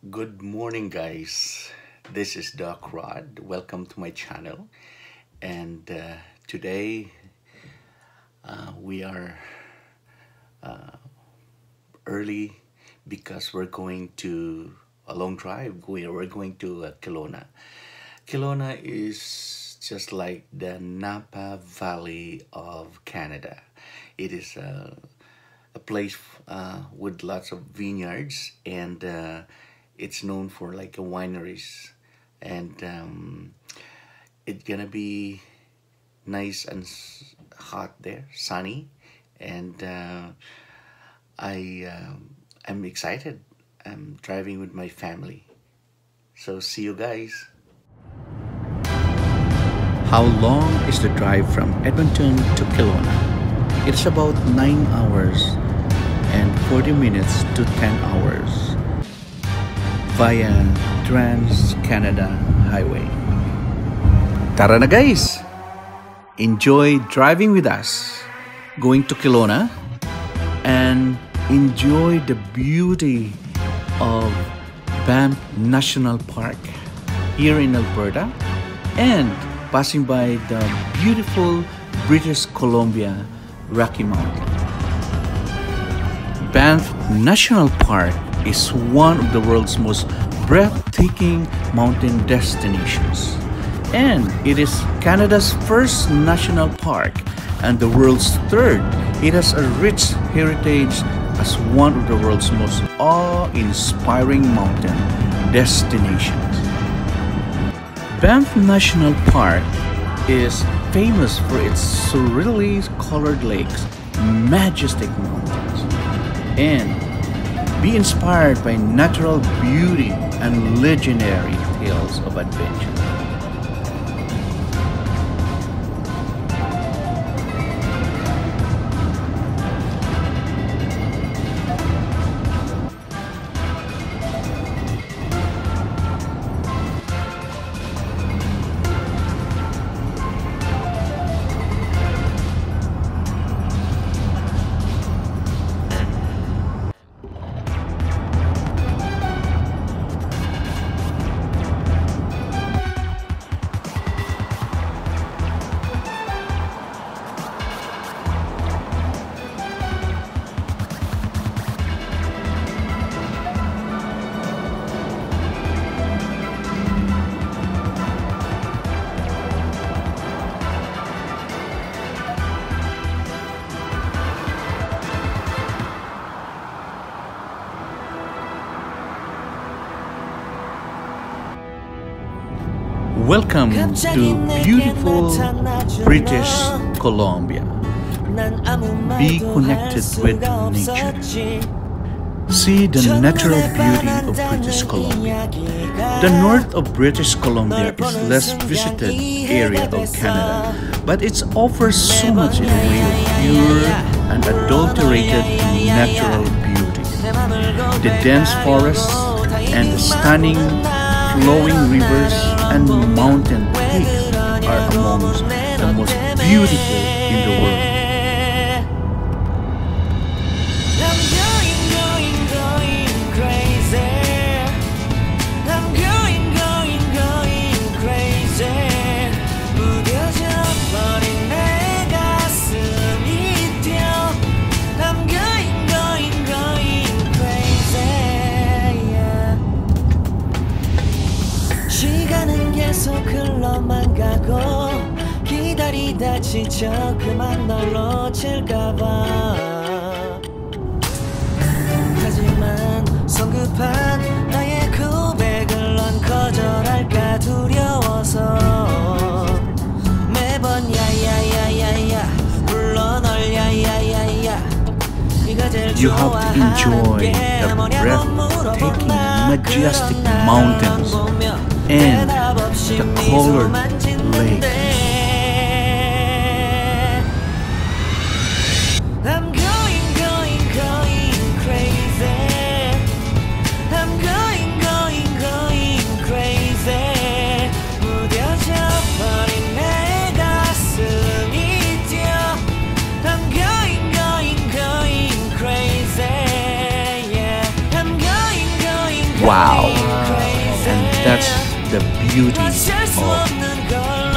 Good morning, guys. This is Doc Rod. Welcome to my channel. And today we are early because we're going to a long drive. We're going to Kelowna. Kelowna is just like the Napa Valley of Canada. It is a place with lots of vineyards, and it's known for like a wineries, and it's gonna be nice and hot there, sunny, and I'm excited. I'm driving with my family, so see you guys. How long is the drive from Edmonton to Kelowna? It's about 9 hours and 40 minutes to 10 hours via Trans-Canada Highway. Tara na guys! Enjoy driving with us, going to Kelowna, and enjoy the beauty of Banff National Park here in Alberta, and passing by the beautiful British Columbia Rocky Mountain. Banff National Park is one of the world's most breathtaking mountain destinations, and it is Canada's first national park and the world's third. It has a rich heritage as one of the world's most awe-inspiring mountain destinations. Banff National Park is famous for its surreally colored lakes, majestic mountains, and be inspired by natural beauty and legendary tales of adventure. Welcome to beautiful British Columbia. Be connected with nature. See the natural beauty of British Columbia. The north of British Columbia is less visited area of Canada, but it offers so much in the way of pure and adulterated natural beauty. The dense forests and the stunning flowing rivers and mountain peaks are amongst the most beautiful in the world. 흘러만 가고 기다리다 지쳐 그만 널 놓칠까봐 하지만 성급한 나의 고백을 넌 거절할까 두려워서 매번 야야야야야 불러 널 야야야야 You have to enjoy the breathtaking, majestic mountains and the colored lake. I'm going crazy. I'm going crazy. 무뎌져 버린 내 가슴이 뛰어. I'm going crazy. Yeah. I'm going Wow. And that's the beauty of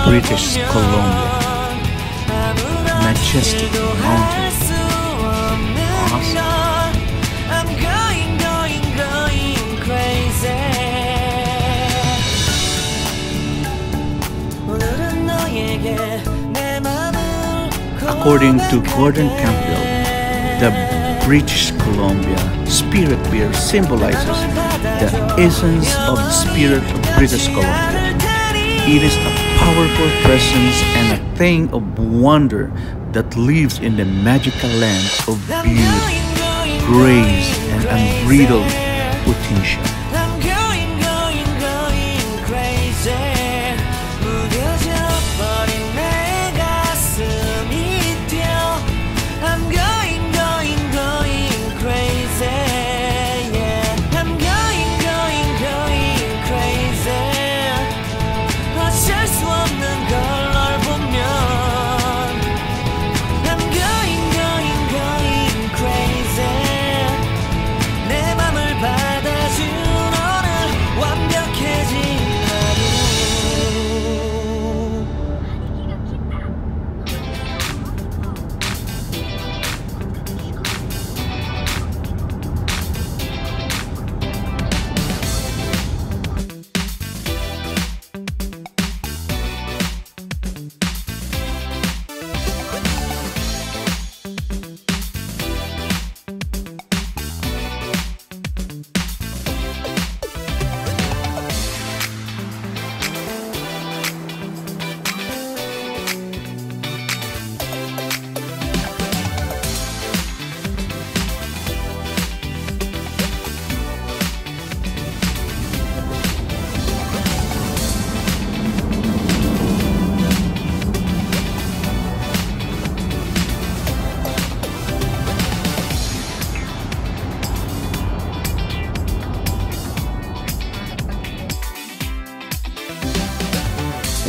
British Columbia. Majestic mountain. Awesome. I'm going crazy. 오늘은 너에게 내 맘을 According to Gordon Campbell, the British Columbia Spirit Beer symbolizes the essence of the spirit of British Columbia. It is a powerful presence and a thing of wonder that lives in the magical land of beauty, grace, and unbridled potential. I'm going crazy. 무뎌져 버린 내 가슴이 뛰어. I'm going crazy. Yeah. I'm going crazy. 어쩔 수 없는 걸 널 보면. I'm going crazy. 내 맘을 받아준 오늘 완벽해진 하루.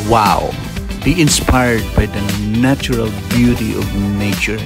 Wow! Be inspired by the natural beauty of nature.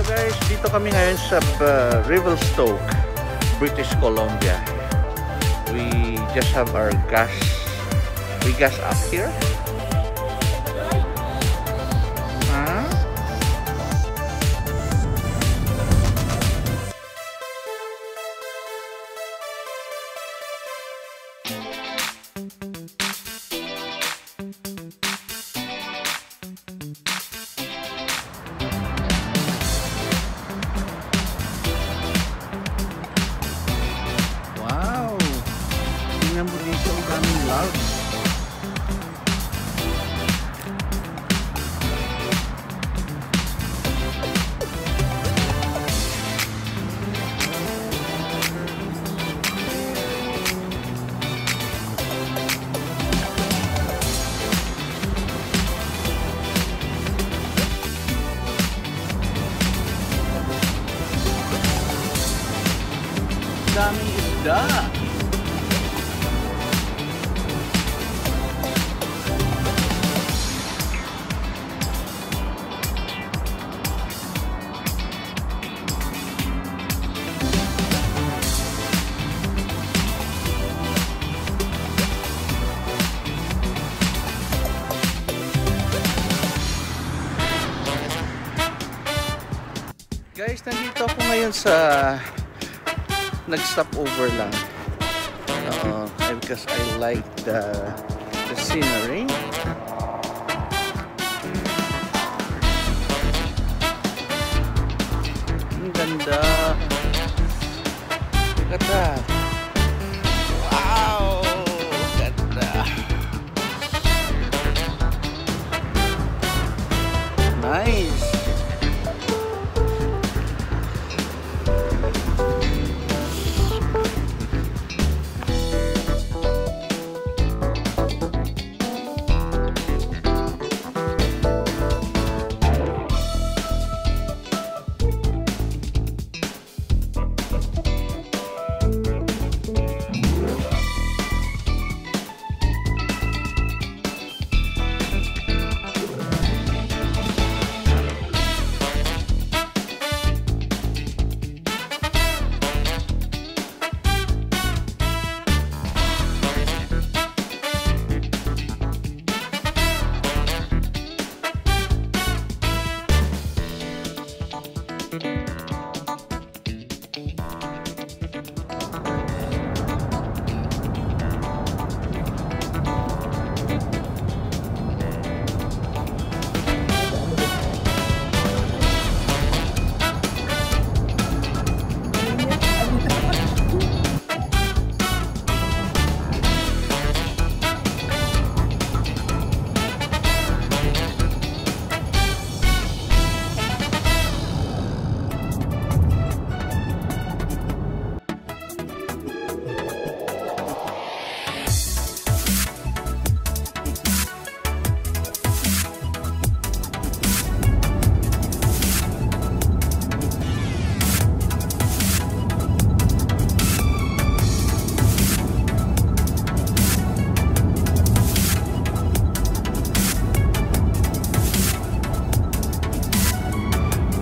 Guys, dito kami ngayon sa Revelstoke, British Columbia. We just have our gas. We gas up here. Huh? Tingnan mo dito, ang daming logs. Daming isda. Guys, nandito ako ngayon sa nag-stop over lang because I like the scenery. ganda. Ganda. Wow, ganda. Nice.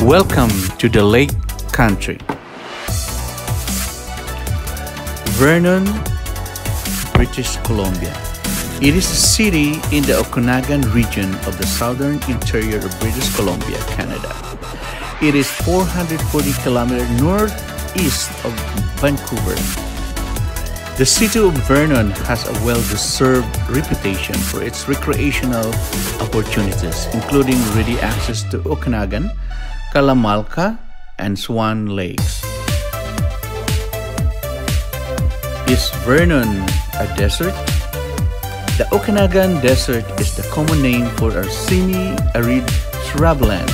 Welcome to the Lake Country. Vernon, British Columbia. It is a city in the Okanagan region of the southern interior of British Columbia, Canada. It is 440 kilometers northeast of Vancouver. The city of Vernon has a well-deserved reputation for its recreational opportunities, including ready access to Okanagan, Kalamalka, and Swan Lakes. Is Vernon a desert? The Okanagan Desert is the common name for a semi-arid shrubland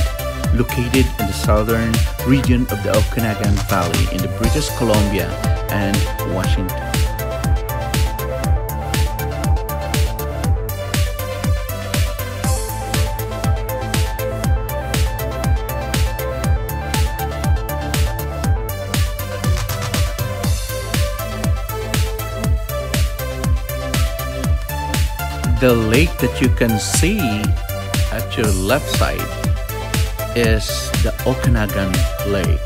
located in the southern region of the Okanagan Valley in the British Columbia and Washington. The lake that you can see at your left side is the Okanagan Lake.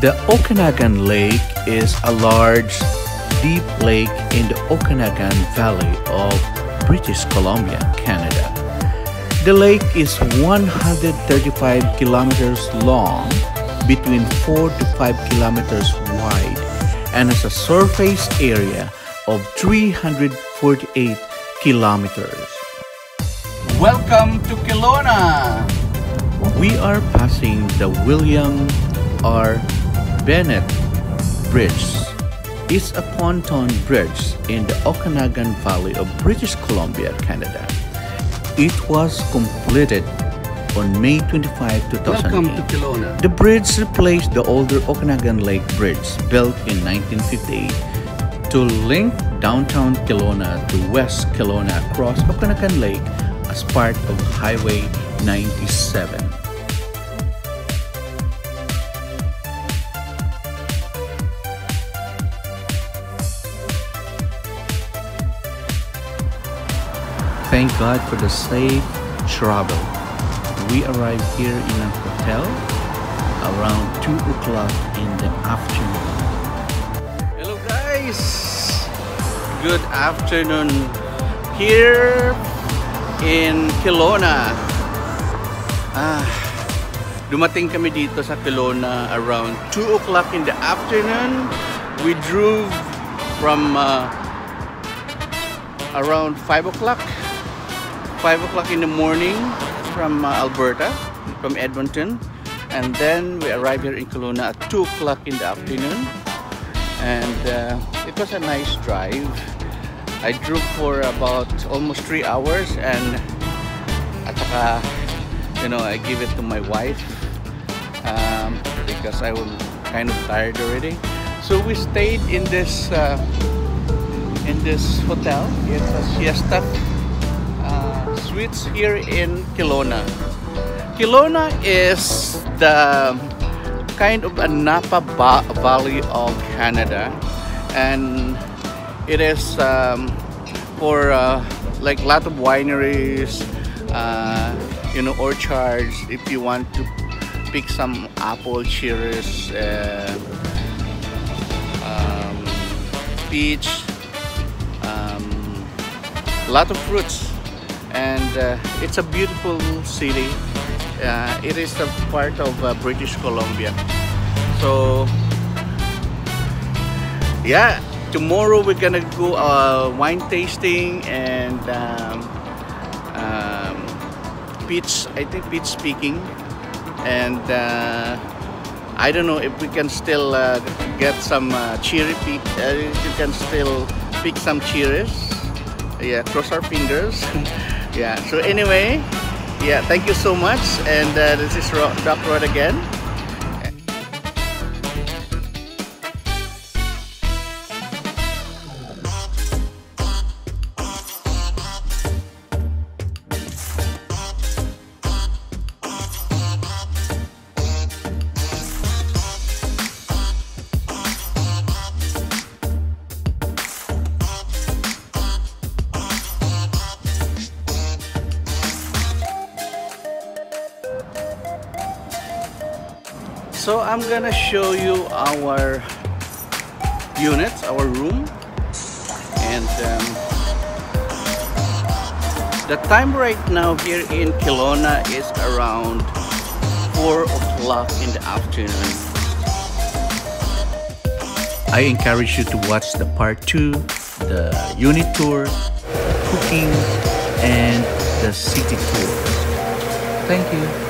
The Okanagan Lake is a large, deep lake in the Okanagan Valley of British Columbia, Canada. The lake is 135 kilometers long, between 4 to 5 kilometers wide, and has a surface area of 348 kilometers. Welcome to Kelowna! We are passing the William R. Bennett Bridge. It's a pontoon bridge in the Okanagan Valley of British Columbia, Canada. It was completed on May 25, 2008. Welcome to Kelowna. The bridge replaced the older Okanagan Lake Bridge built in 1958 to link downtown Kelowna to West Kelowna across Okanagan Lake as part of Highway 97. Thank God for the safe travel. We arrived here in a hotel around 2 o'clock in the afternoon. Hello guys! Good afternoon here in Kelowna. Dumating kami dito sa Kelowna around 2 o'clock in the afternoon. We drove from around 5 o'clock in the morning from Alberta, from Edmonton. And then we arrived here in Kelowna at 2 o'clock in the afternoon. And it was a nice drive. I drove for about almost 3 hours, and at saka, you know, I give it to my wife because I was kind of tired already. So we stayed in this hotel. It's a Siesta Suites here in Kelowna. Kelowna is the kind of a Napa Valley of Canada, and it is for like a lot of wineries, you know, orchards. If you want to pick some apple, cherries, peach, a lot of fruits, and it's a beautiful city. It is a part of British Columbia. So yeah, tomorrow we're gonna go wine tasting and peach, I think peach speaking, and I don't know if we can still get some cherry peach. You can still pick some cherries. Yeah, cross our fingers. Yeah, so anyway, yeah, thank you so much, and this is Doc Rod again. So I'm gonna show you our units, our room, and the time right now here in Kelowna is around 4 o'clock in the afternoon. I encourage you to watch the part 2, the unit tour, cooking, and the city tour. Thank you.